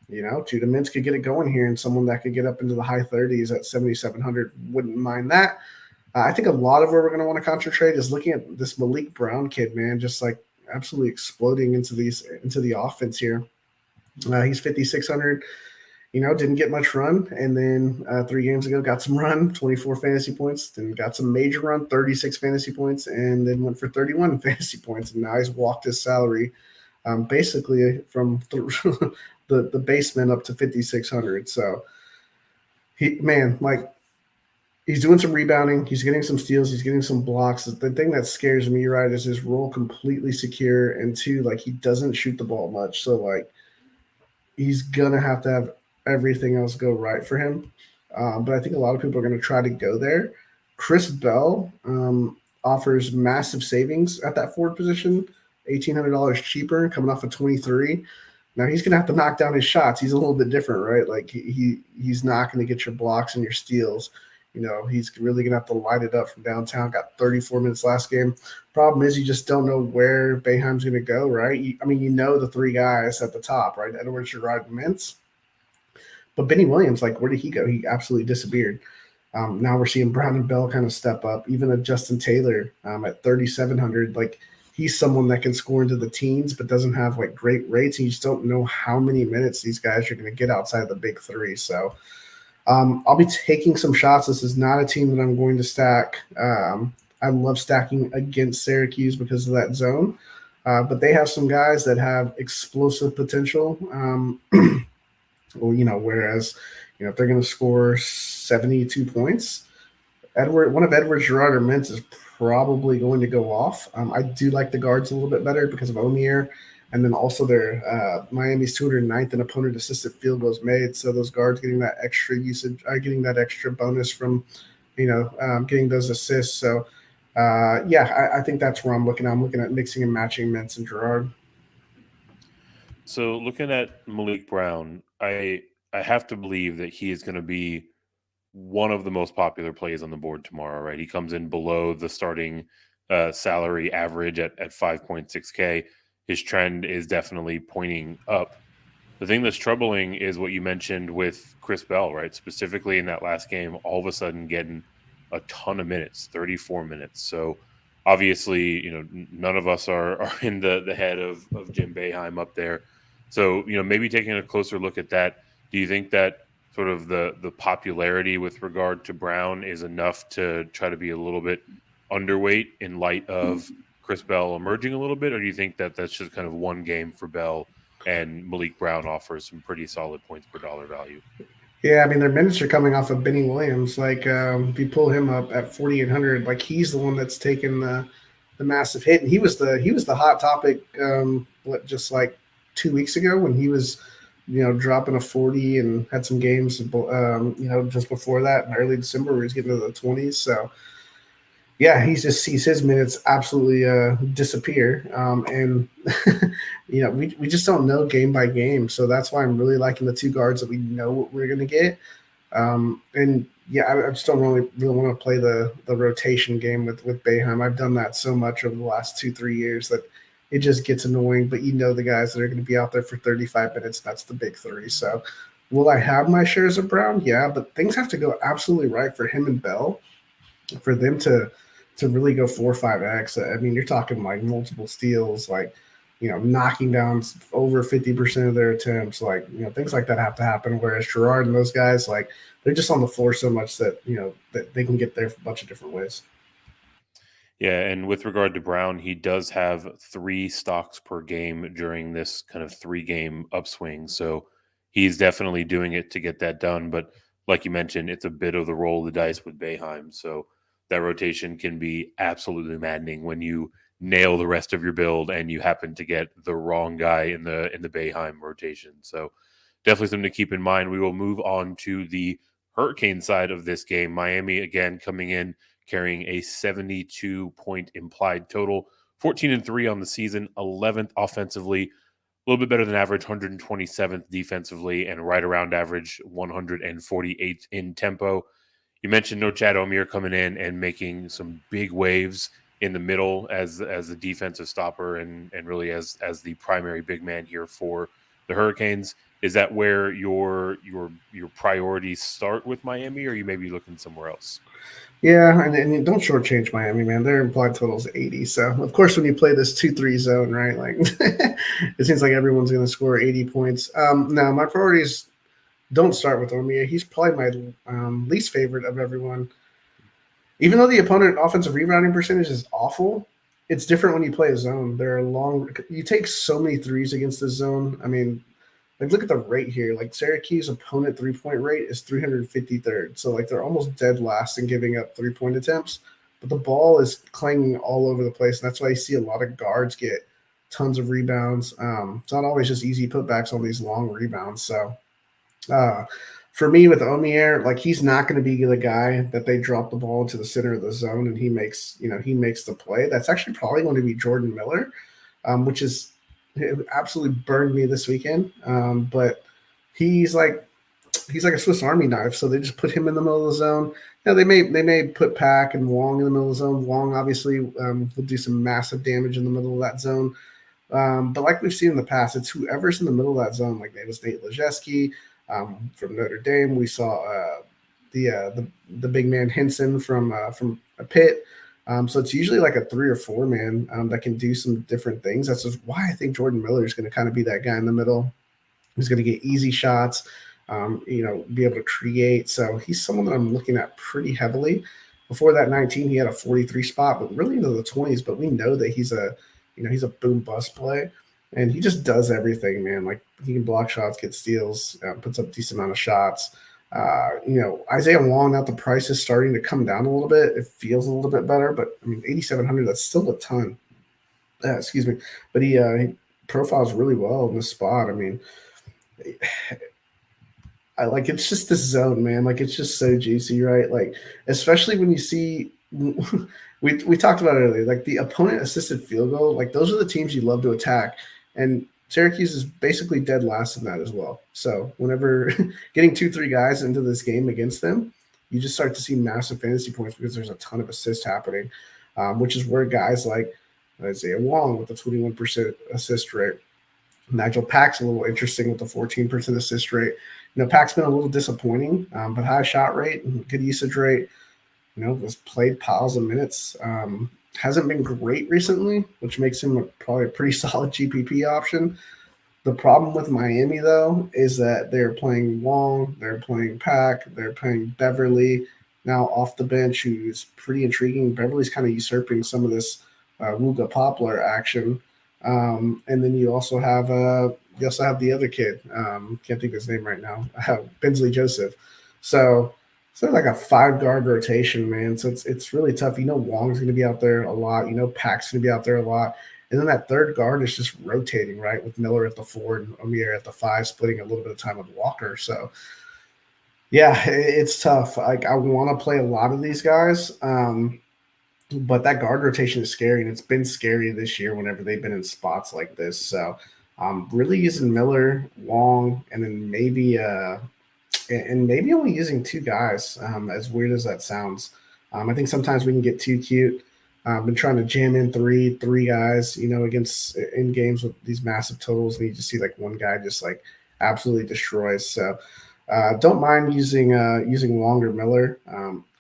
Judah Mintz could get it going here, and someone that could get up into the high 30s at 7,700 wouldn't mind that. I think a lot of where we're going to want to concentrate is looking at this Malik Brown kid, man, just like absolutely exploding into the offense here. He's 5,600. Didn't get much run, and then 3 games ago got some run, 24 fantasy points, then got some major run, 36 fantasy points, and then went for 31 fantasy points, and now he's walked his salary basically from the basement up to 5,600. So he's doing some rebounding, he's getting some steals, he's getting some blocks. The thing that scares me, right, is his role completely secure, and 2, like, he doesn't shoot the ball much, so like he's gonna have to have everything else go right for him. But I think a lot of people are going to try to go there. Chris Bell offers massive savings at that forward position, $1,800 cheaper, coming off of 23. Now he's going to have to knock down his shots. He's a little bit different, right? Like he's not going to get your blocks and your steals. He's really going to have to light it up from downtown. Got 34 minutes last game. Problem is you just don't know where Boeheim's going to go, right? The 3 guys at the top, right? Edwards, Gerard, and Mintz. But Benny Williams, like, where did he go? He absolutely disappeared. Now we're seeing Brown and Bell kind of step up. Even a Justin Taylor at 3,700, like, he's someone that can score into the teens but doesn't have, like, great rates. And you just don't know how many minutes these guys are going to get outside the big 3. So I'll be taking some shots. This is not a team that I'm going to stack. I love stacking against Syracuse because of that zone. But they have some guys that have explosive potential. Whereas, if they're going to score 72 points, one of Edwards, Gerard, or Mintz is probably going to go off. I do like the guards a little bit better because of Omier, and then also their Miami's 209th in opponent assisted field goals made. So those guards getting that extra usage, getting that extra bonus from, getting those assists. So, I think that's where I'm looking. I'm looking at mixing and matching Mintz and Gerard. So looking at Malik Brown, I have to believe that he is going to be one of the most popular plays on the board tomorrow, right? He comes in below the starting salary average at 5.6K. His trend is definitely pointing up. The thing that's troubling is what you mentioned with Chris Bell, right? Specifically in that last game, all of a sudden getting a ton of minutes, 34 minutes. So obviously, none of us are in the head of Jim Boeheim up there. So, maybe taking a closer look at that, do you think that sort of the popularity with regard to Brown is enough to try to be a little bit underweight in light of Chris Bell emerging a little bit? Or do you think that that's just kind of one game for Bell and Malik Brown offers some pretty solid points per dollar value? Yeah, their minutes are coming off of Benny Williams. Like, if you pull him up at 4,800, like, he's the one that's taken the massive hit, and he was the hot topic. Just like 2 weeks ago when he was, dropping a 40 and had some games, just before that in early December where he's getting to the 20s. So, yeah, he just sees his minutes absolutely disappear. And, we just don't know game by game. So that's why I'm really liking the 2 guards that we know what we're going to get. And, yeah, I just don't really want to play the rotation game with Boeheim. I've done that so much over the last 2-3 years that it just gets annoying. But the guys that are going to be out there for 35 minutes, that's the big 3. So will I have my shares of Brown? Yeah, but things have to go absolutely right for him and Bell for them to really go 4 or 5x. You're talking like multiple steals, like knocking down over 50% of their attempts, like, things like that have to happen. Whereas Gerard and those guys, like, they're just on the floor so much that, that they can get there a bunch of different ways. Yeah, and with regard to Brown, he does have 3 stocks per game during this kind of 3-game upswing. So he's definitely doing it to get that done. But like you mentioned, it's a bit of the roll of the dice with Boeheim. So that rotation can be absolutely maddening when you nail the rest of your build and you happen to get the wrong guy in the Boeheim rotation. So definitely something to keep in mind. We will move on to the Hurricane side of this game. Miami again coming in carrying a 72-point implied total, 14-3 on the season, 11th offensively, a little bit better than average, 127th defensively, and right around average, 148th in tempo. You mentioned no Chad Omier coming in and making some big waves in the middle as the defensive stopper and really as the primary big man here for the Hurricanes. Is that where your priorities start with Miami, or are you maybe looking somewhere else? Yeah, and don't shortchange Miami, man. Their implied total is 80. So, of course, when you play this 2-3 zone, right, like it seems like everyone's going to score 80 points. No, my priorities don't start with Omier. He's probably my least favorite of everyone. Even though the opponent offensive rebounding percentage is awful, it's different when you play a zone. You take so many threes against the zone. I mean, like, look at the rate here. Like, Syracuse opponent 3-point rate is 353rd. So, like, they're almost dead last in giving up 3-point attempts. But the ball is clanging all over the place. And that's why you see a lot of guards get tons of rebounds. It's not always just easy putbacks on these long rebounds. So, for me with Omier, like, he's not going to be the guy that they drop the ball into the center of the zone and he makes the play. That's actually probably going to be Jordan Miller, which is – it absolutely burned me this weekend. But he's like a Swiss Army knife. So they just put him in the middle of the zone. They may put Pack and Wong in the middle of the zone. Wong obviously will do some massive damage in the middle of that zone. But like we've seen in the past, it's whoever's in the middle of that zone. Like, it was Nate Laszewski from Notre Dame. We saw the big man Henson from Pitt. So it's usually like a 3 or 4 man that can do some different things. That's just why I think Jordan Miller is going to kind of be that guy in the middle who's going to get easy shots, be able to create. So he's someone that I'm looking at pretty heavily. Before that 19, he had a 43 spot, but really into the 20s. But we know that he's a boom bust play, and he just does everything, man. Like, he can block shots, get steals, puts up a decent amount of shots. Isaiah Wong, now the price is starting to come down a little bit. It feels a little bit better, but I mean, 8,700, that's still a ton. Excuse me. But he profiles really well in this spot. I mean, it's just this zone, man. Like, it's just so juicy, right? Like, especially when you see, we talked about it earlier, like the opponent assisted field goal, like, those are the teams you love to attack. And Syracuse is basically dead last in that as well. So whenever getting 2-3 guys into this game against them, you just start to see massive fantasy points because there's a ton of assists happening, which is where guys like Isaiah Wong with the 21% assist rate, Nigel Pack's a little interesting with the 14% assist rate. Pack's been a little disappointing, but high shot rate, good usage rate, was played piles of minutes. Hasn't been great recently, which makes him probably a pretty solid GPP option. The problem with Miami, though, is that they're playing Wong, they're playing Pack, they're playing Beverly now off the bench, who's pretty intriguing. Beverly's kind of usurping some of this Wooga Poplar action. And then you also have the other kid. Can't think of his name right now. Bensley Joseph. So it's like a 5-guard rotation, man. So it's really tough. Wong's going to be out there a lot. Pack's going to be out there a lot. And then that third guard is just rotating, right, with Miller at the 4 and Omier at the 5, splitting a little bit of time with Walker. So, yeah, it's tough. Like, I want to play a lot of these guys, but that guard rotation is scary, and it's been scary this year whenever they've been in spots like this. So, really using Miller, Wong, and then maybe only using 2 guys, as weird as that sounds. I think sometimes we can get too cute. I've been trying to jam in three guys, against in games with these massive totals, and you just see like one guy just like absolutely destroys. So don't mind using Wong or Miller.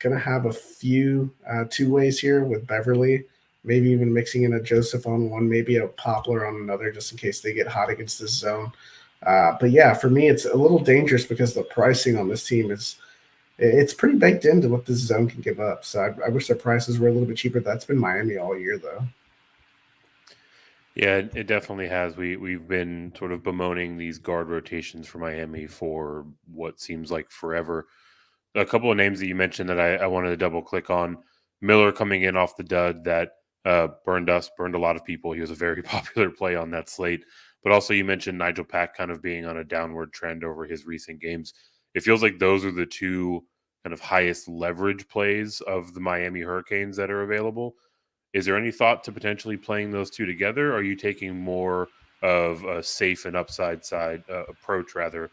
Gonna have a few 2 ways here with Beverly. maybe even mixing in a Joseph on one, maybe a Poplar on another, just in case they get hot against this zone. But yeah, for me, it's a little dangerous because the pricing on this team it's pretty baked into what this zone can give up. So I wish their prices were a little bit cheaper. That's been Miami all year, though. Yeah, it definitely has. We've been sort of bemoaning these guard rotations for Miami for what seems like forever. A couple of names that you mentioned that I wanted to double click on. Miller coming in off the dud that burned a lot of people. He was a very popular play on that slate. But also you mentioned Nigel Pack kind of being on a downward trend over his recent games. It feels like those are the two kind of highest leverage plays of the Miami Hurricanes that are available. Is there any thought to potentially playing those two together? Or are you taking more of a safe and upside side approach, rather,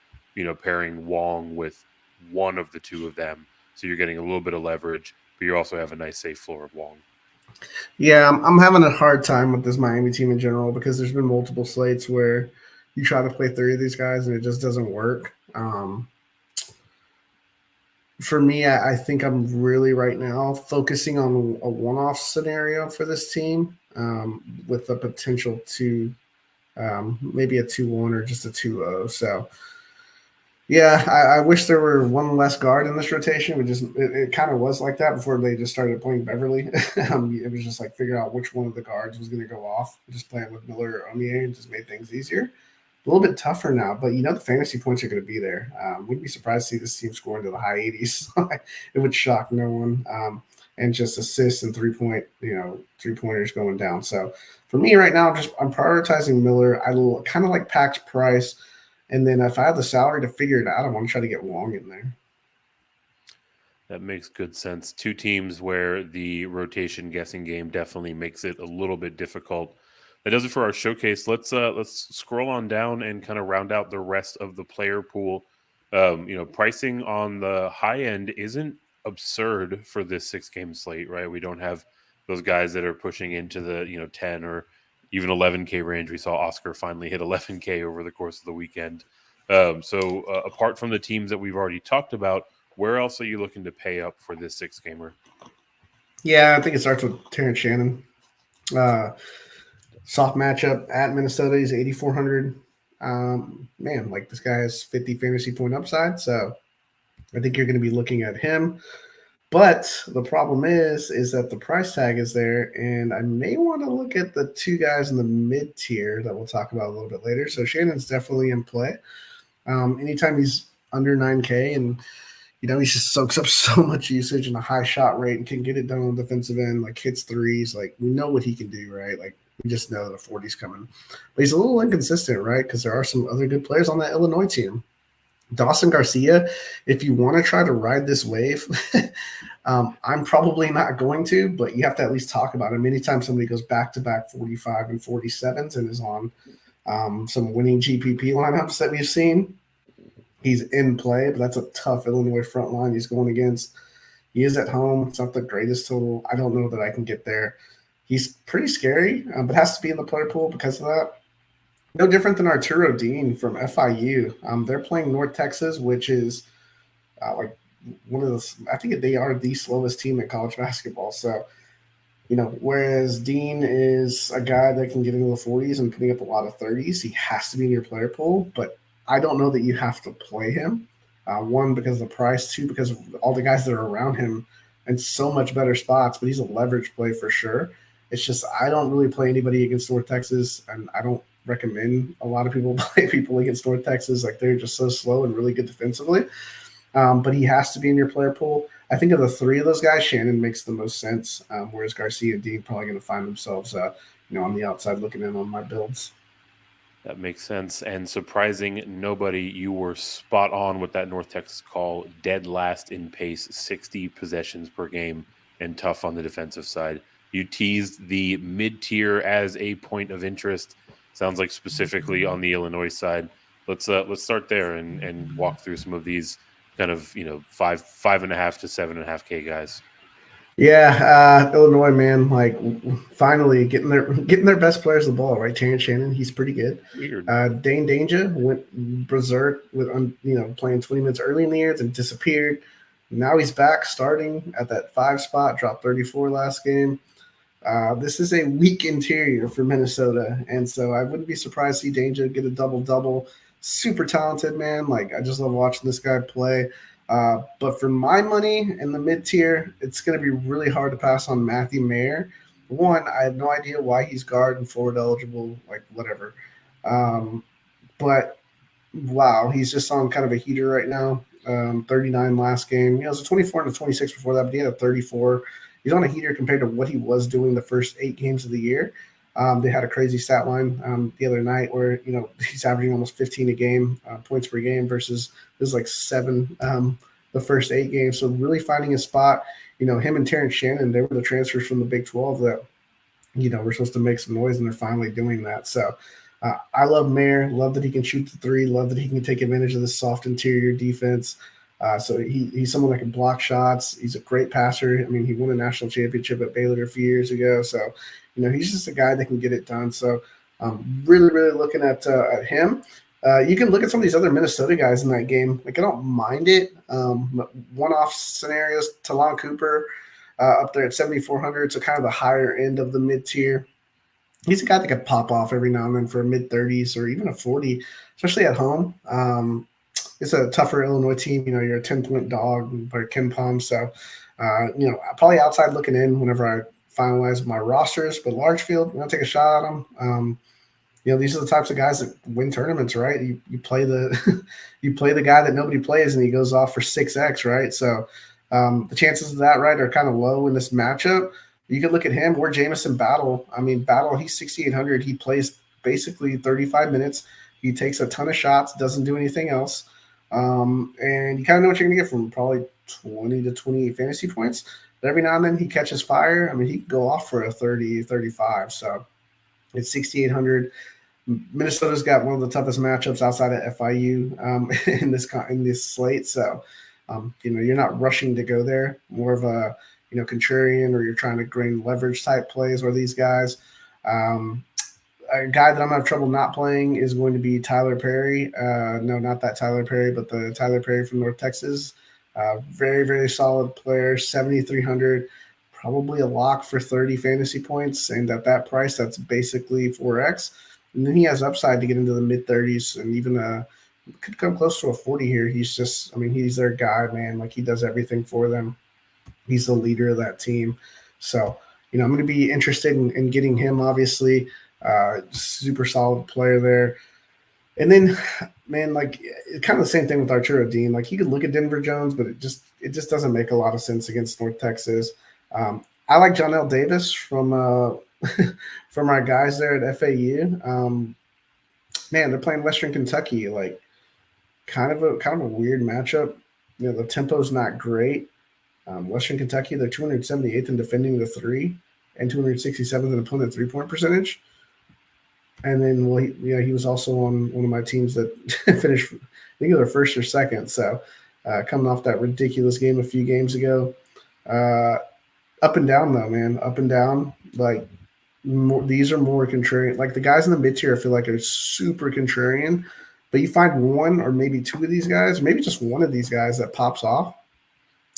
pairing Wong with one of the two of them, so you're getting a little bit of leverage, but you also have a nice safe floor of Wong? Yeah, I'm having a hard time with this Miami team in general because there's been multiple slates where you try to play three of these guys and it just doesn't work. For me, I think I'm really right now focusing on a one-off scenario for this team with the potential to maybe a 2-1 or just a 2-0. So, yeah, I wish there were one less guard in this rotation. It kind of was like that before they just started playing Beverly. It was just like figure out which one of the guards was going to go off. Just playing with Miller or Omier just made things easier. A little bit tougher now, but the fantasy points are going to be there. We'd be surprised to see this team score into the high 80s. It would shock no one. And just assists and three-pointers going down. So for me right now, I'm prioritizing Miller. I kind of like Pack's price. And then if I have the salary to figure it out, I want to try to get Wong in there. That makes good sense. Two teams where the rotation guessing game definitely makes it a little bit difficult. That does it for our showcase. Let's scroll on down and kind of round out the rest of the player pool. Pricing on the high end isn't absurd for this 6-game slate, right? We don't have those guys that are pushing into the 10 or even 11K range. We saw Oscar finally hit 11K over the course of the weekend. So apart from the teams that we've already talked about, where else are you looking to pay up for this 6-gamer? Yeah, I think it starts with Terrence Shannon. Soft matchup at Minnesota. He's 8,400. Man, like this guy has 50 fantasy point upside. So I think you're going to be looking at him. But the problem is that the price tag is there, and I may want to look at the two guys in the mid tier that we'll talk about a little bit later. So Shannon's definitely in play. Anytime he's under 9K and he just soaks up so much usage and a high shot rate and can get it done on the defensive end, like hits threes, like we know what he can do, right? Like we just know that a 40's coming. But he's a little inconsistent, right? Because there are some other good players on that Illinois team. Dawson Garcia, if you want to try to ride this wave, I'm probably not going to, but you have to at least talk about him. Anytime somebody goes back-to-back 45 and 47s and is on some winning GPP lineups that we've seen, he's in play, but that's a tough Illinois front line he's going against. He is at home. It's not the greatest total. I don't know that I can get there. He's pretty scary, but has to be in the player pool because of that. No different than Arturo Dean from FIU. They're playing North Texas, which is like one of the – I think they are the slowest team in college basketball. So, whereas Dean is a guy that can get into the 40s and putting up a lot of 30s, he has to be in your player pool. But I don't know that you have to play him. One, because of the price. Two, because of all the guys that are around him in so much better spots. But he's a leverage play for sure. It's just I don't really play anybody against North Texas, and I don't recommend a lot of people play people against North Texas. Like they're just so slow and really good defensively. But he has to be in your player pool. I think of the three of those guys, Shannon makes the most sense, whereas Garcia and Dean probably going to find themselves, on the outside looking in on my builds. That makes sense. And surprising nobody, you were spot on with that North Texas call. Dead last in pace, 60 possessions per game, and tough on the defensive side. You teased the mid-tier as a point of interest. Sounds like specifically on the Illinois side. Let's start there and walk through some of these kind of 5.5 to 7.5K guys. Yeah, Illinois, man, like finally getting their best players the ball, right? Terrence Shannon, he's pretty good. Weird. Dane Danger went berserk with playing 20 minutes early in the year, then disappeared. Now he's back starting at that 5 spot, dropped 34 last game. This is a weak interior for Minnesota, and so I wouldn't be surprised to see Danger get a double-double. Super talented, man. Like, I just love watching this guy play. But for my money in the mid-tier, it's going to be really hard to pass on Matthew Mayer. One, I have no idea why he's guard and forward eligible, like whatever. But wow, he's just on kind of a heater right now. 39 last game. He was a 24 and a 26 before that, but he had a 34. He's on a heater compared to what he was doing the first 8 games of the year. They had a crazy stat line the other night where, he's averaging almost 15 a game, points per game versus it was like 7 the first 8 games. So really finding his spot. Him and Terrence Shannon, they were the transfers from the Big 12 that, we're supposed to make some noise, and they're finally doing that. So I love Mayer. Love that he can shoot the 3. Love that he can take advantage of the soft interior defense. So he's someone that can block shots. He's a great passer. I mean, he won a national championship at Baylor a few years ago. So, he's just a guy that can get it done. So really, really looking at him. You can look at some of these other Minnesota guys in that game. Like, I don't mind it. One-off scenarios, Talon Cooper up there at 7,400. So kind of the higher end of the mid-tier. He's a guy that could pop off every now and then for a mid-30s or even a 40, especially at home. It's a tougher Illinois team. You're a 10-point dog by Ken Palm. So, probably outside looking in whenever I finalize my rosters. But large field, I'm going to take a shot at them. These are the types of guys that win tournaments, right? You play the you play the guy that nobody plays, and he goes off for 6x, right? So the chances of that, right, are kind of low in this matchup. You could look at him or Jamison Battle. I mean, Battle, he's 6,800. He plays basically 35 minutes. He takes a ton of shots, doesn't do anything else. And you kind of know what you're going to get from him, probably 20 to 28 fantasy points. But every now and then he catches fire. I mean, he could go off for a 30, 35. So it's 6,800. Minnesota's got one of the toughest matchups outside of FIU in this slate. So, you're not rushing to go there. More of a, contrarian, or you're trying to grain leverage type plays or these guys. A guy that I'm going to have trouble not playing is going to be Tyler Perry. No, not that Tyler Perry, but the Tyler Perry from North Texas. Very, very solid player, 7,300, probably a lock for 30 fantasy points. And at that price, that's basically 4x. And then he has upside to get into the mid-30s and even could come close to a 40 here. He's just, he's their guy, man. Like, he does everything for them. He's the leader of that team. So, I'm going to be interested in getting him, obviously. Super solid player there. And then, man, like, kind of the same thing with Arturo Dean. Like, you could look at Denver Jones, but it just doesn't make a lot of sense against North Texas. I like John L. Davis from from our guys there at FAU. Man, they're playing Western Kentucky. Like, kind of a weird matchup. The tempo's not great. Western Kentucky, they're 278th in defending the 3 and 267th in opponent 3-point percentage. And then, he was also on one of my teams that finished, I think, either first or second. So, coming off that ridiculous game a few games ago. Up and down, though, man. Up and down. Like, these are more contrarian. Like, the guys in the mid-tier, I feel like, are super contrarian. But you find one or maybe 2 of these guys, maybe just one of these guys that pops off.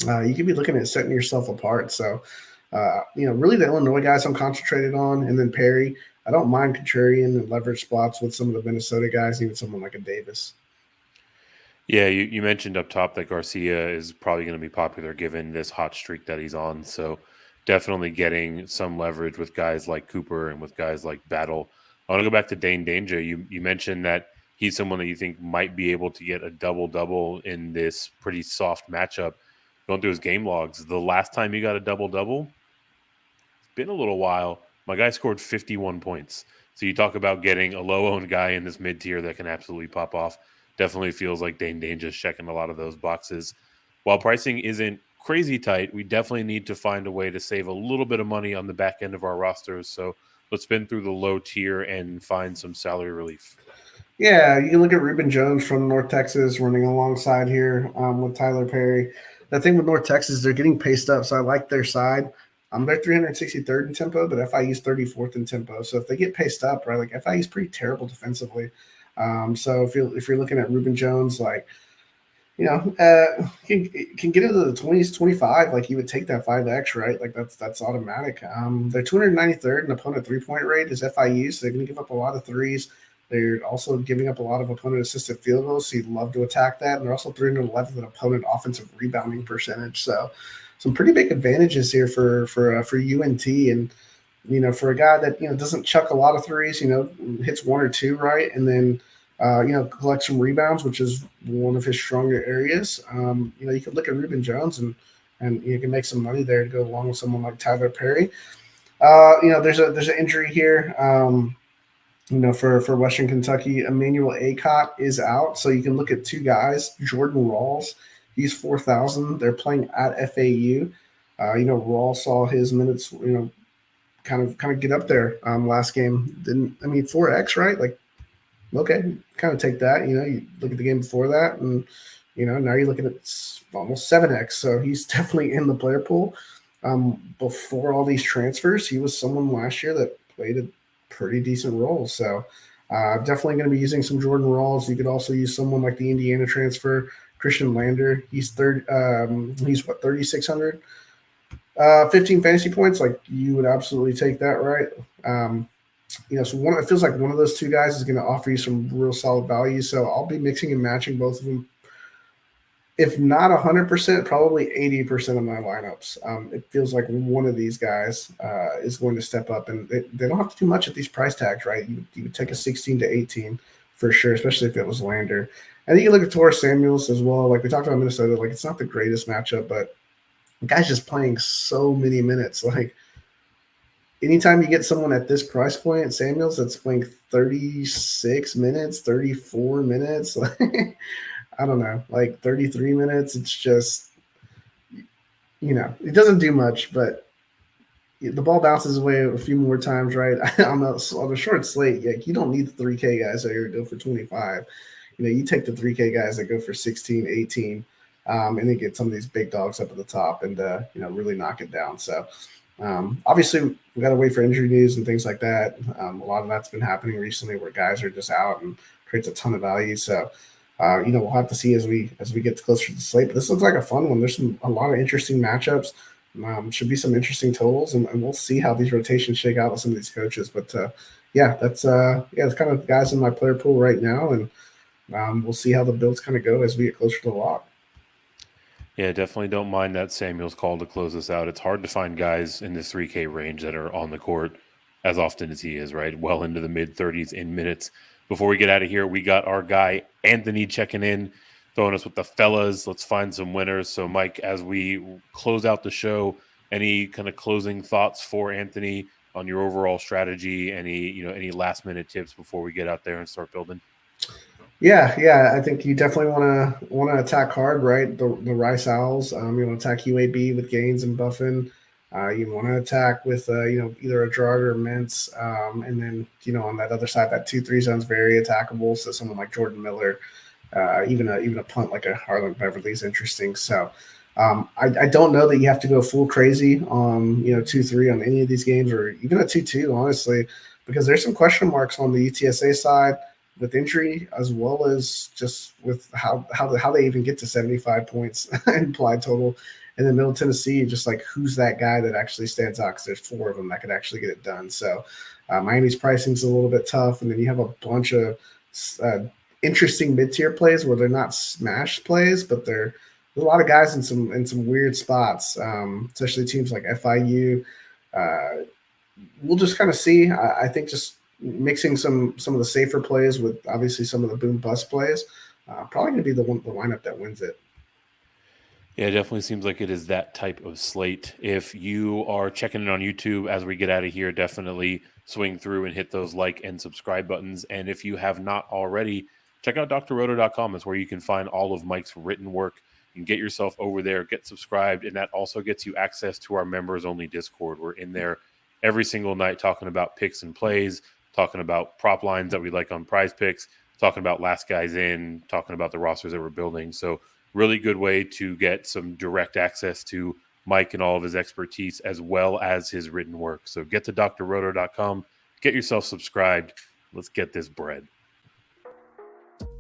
You could be looking at setting yourself apart. So, really the Illinois guys I'm concentrated on, and then Perry. I don't mind contrarian and leverage spots with some of the Minnesota guys, even someone like a Davis. Yeah, you mentioned up top that Garcia is probably going to be popular given this hot streak that he's on. So definitely getting some leverage with guys like Cooper and with guys like Battle. I want to go back to Dane Danger. You mentioned that he's someone that you think might be able to get a double-double in this pretty soft matchup. Going through his game logs, the last time he got a double-double, it's been a little while. My guy scored 51 points. So you talk about getting a low-owned guy in this mid-tier that can absolutely pop off. Definitely feels like Dane Danger's checking a lot of those boxes. While pricing isn't crazy tight, we definitely need to find a way to save a little bit of money on the back end of our rosters. So let's spin through the low tier and find some salary relief. Yeah, you can look at Reuben Jones from North Texas running alongside here with Tyler Perry. The thing with North Texas, they're getting paced up, so I like their side. They're 363rd in tempo, but FIU's 34th in tempo. So if they get paced up, right, like FIU's pretty terrible defensively. So if you're looking at Reuben Jones, like, Can get into the 20s, 25. Like you would take that 5x, right? Like that's automatic. They're 293rd in opponent 3-point rate is FIU, so they're going to give up a lot of threes. They're also giving up a lot of opponent assisted field goals, so you'd love to attack that. And they're also 311th in opponent offensive rebounding percentage. So some pretty big advantages here for UNT. And for a guy that doesn't chuck a lot of threes, hits one or two, right, and then collect some rebounds, which is one of his stronger areas. You could look at Reuben Jones and you can make some money there to go along with someone like Tyler Perry. There's an injury here. For Western Kentucky, Emmanuel Acott is out, so you can look at two guys. Jordan Rawls, he's 4,000. They're playing at FAU. Rawls saw his minutes, kind of get up there last game. 4x, right? Like, okay, kind of take that. You look at the game before that, and now you're looking at almost 7x. So he's definitely in the player pool. Before all these transfers, he was someone last year that played a pretty decent role. So definitely going to be using some Jordan Rawls. You could also use someone like the Indiana transfer, Christian Lander. He's 3,600. 15 fantasy points, like you would absolutely take that, right? So it feels like one of those two guys is going to offer you some real solid value. So I'll be mixing and matching both of them. If not 100%, probably 80% of my lineups. It feels like one of these guys is going to step up, and they don't have to do much at these price tags, right? You would take a 16 to 18 for sure, especially if it was Lander. And then you look at Torres Samuels as well. Like we talked about Minnesota, like it's not the greatest matchup, but the guy's just playing so many minutes. Like anytime you get someone at this price point, Samuels, that's playing 36 minutes, 34 minutes, like I don't know, like 33 minutes. It's just, it doesn't do much, but the ball bounces away a few more times, right? on the short slate, like you don't need the 3K guys that are going to go for 25. You take the 3K guys that go for 16, 18, and then get some of these big dogs up at the top and, really knock it down. So obviously we got to wait for injury news and things like that. A lot of that's been happening recently where guys are just out and creates a ton of value. So, we'll have to see as we get closer to the slate. But this looks like a fun one. There's a lot of interesting matchups. Should be some interesting totals, and we'll see how these rotations shake out with some of these coaches. But that's kind of guys in my player pool right now, and we'll see how the builds kind of go as we get closer to the lock. Yeah, definitely don't mind that Samuels call to close us out. It's hard to find guys in this 3K range that are on the court as often as he is, right? Well into the mid-30s in minutes. Before we get out of here, we got our guy Anthony checking in, throwing us with the fellas. Let's find some winners. So, Mike, as we close out the show, any kind of closing thoughts for Anthony on your overall strategy? Any last-minute tips before we get out there and start building? Yeah. I think you definitely want to attack hard, right? The Rice Owls. You want to attack UAB with Gaines and Buffin. You want to attack with either a Gerard or Mintz, and then on that other side, that 2-3 zone is very attackable. So someone like Jordan Miller, even a punt like a Harlan Beverly is interesting. So I don't know that you have to go full crazy on 2-3 on any of these games, or even a 2-2, honestly, because there's some question marks on the UTSA side with injury, as well as just with how they even get to 75 points implied total. And then Middle Tennessee, just like who's that guy that actually stands out, because there's 4 of them that could actually get it done. So Miami's pricing is a little bit tough, and then you have a bunch of interesting mid-tier plays where they're not smash plays, but there's a lot of guys in some weird spots, especially teams like FIU. We'll just kind of see. I think just mixing some of the safer plays with obviously some of the boom bust plays, probably going to be the lineup that wins it. Yeah, it definitely seems like it is that type of slate. If you are checking it on YouTube as we get out of here, definitely swing through and hit those like and subscribe buttons. And if you have not already, check out drroto.com. It's where you can find all of Mike's written work. You can get yourself over there, get subscribed, and that also gets you access to our members-only Discord. We're in there every single night talking about picks and plays, talking about prop lines that we like on PrizePicks, talking about last guys in, talking about the rosters that we're building. So really good way to get some direct access to Mike and all of his expertise, as well as his written work. So get to drroto.com, get yourself subscribed. Let's get this bread.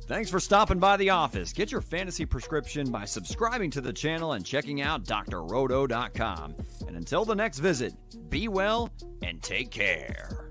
Thanks for stopping by the office. Get your fantasy prescription by subscribing to the channel and checking out drroto.com. And until the next visit, be well and take care.